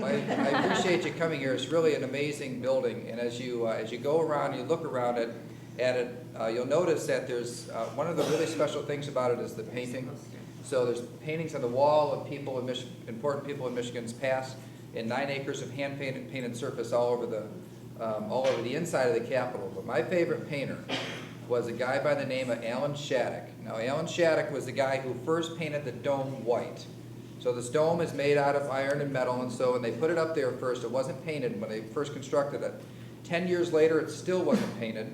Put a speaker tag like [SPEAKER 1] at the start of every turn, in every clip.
[SPEAKER 1] I appreciate you coming here. It's really an amazing building, and as you go around, you look around it, you'll notice that there's one of the really special things about it is the painting. So there's paintings on the wall of people in important people in Michigan's past, and 9 acres of hand painted surface all over the inside of the Capitol. But my favorite painter was a guy by the name of Allen Shattuck. Now, Allen Shattuck was the guy who first painted the dome white. So this dome is made out of iron and metal, and so when they put it up there first, it wasn't painted when they first constructed it. 10 years later, it still wasn't painted,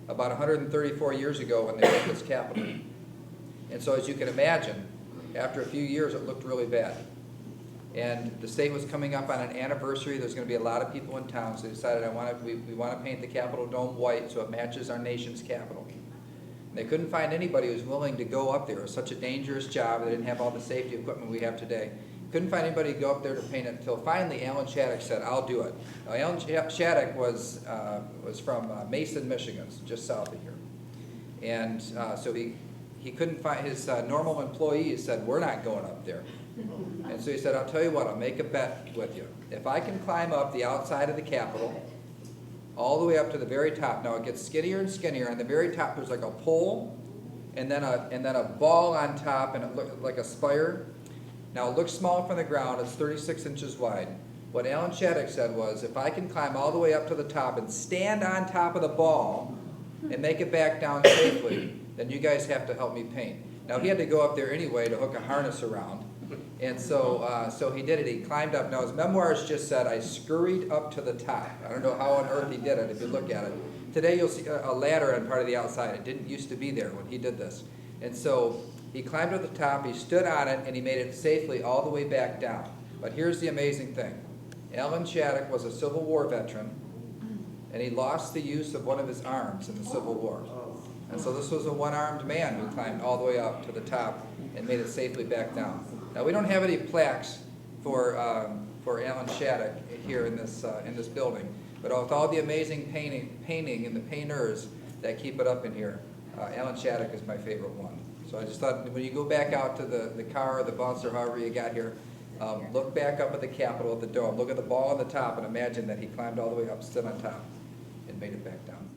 [SPEAKER 1] about 134 years ago when they built this Capitol. And so as you can imagine, after a few years, it looked really bad. And the state was coming up on an anniversary. There's going to be a lot of people in town, so they decided we want to paint the Capitol dome white so it matches our nation's capital. And they couldn't find anybody who was willing to go up there. It was such a dangerous job. They didn't have all the safety equipment we have today. Couldn't find anybody to go up there to paint it until finally Allen Shattuck said, "I'll do it." Now, Allen Shattuck was from Mason, Michigan, just south of here. And so he couldn't find his normal employees said, "We're not going up there." And so he said, "I'll tell you what, I'll make a bet with you. If I can climb up the outside of the Capitol, all the way up to the very top." Now it gets skinnier and skinnier. On the very top there's like a pole and then a ball on top, and it looks like a spire. Now it looks small from the ground. It's 36 inches wide. What Allen Shattuck said was, if I can climb all the way up to the top and stand on top of the ball and make it back down safely, then you guys have to help me paint. Now he had to go up there anyway to hook a harness around. And so he did it. He climbed up. Now his memoirs just said, "I scurried up to the top." I don't know how on earth he did it if you look at it. Today you'll see a ladder on part of the outside. It didn't used to be there when he did this. And so he climbed to the top, he stood on it, and he made it safely all the way back down. But here's the amazing thing. Allen Shattuck was a Civil War veteran, and he lost the use of one of his arms in the Civil War. And so this was a one-armed man who climbed all the way up to the top and made it safely back down. Now we don't have any plaques for Allen Shattuck here in this building, but with all the amazing painting and the painters that keep it up in here, Allen Shattuck is my favorite one. So I just thought when you go back out to the car or the bus or however you got here, look back up at the Capitol, at the dome, look at the ball on the top, and imagine that he climbed all the way up, stood on top, and made it back down.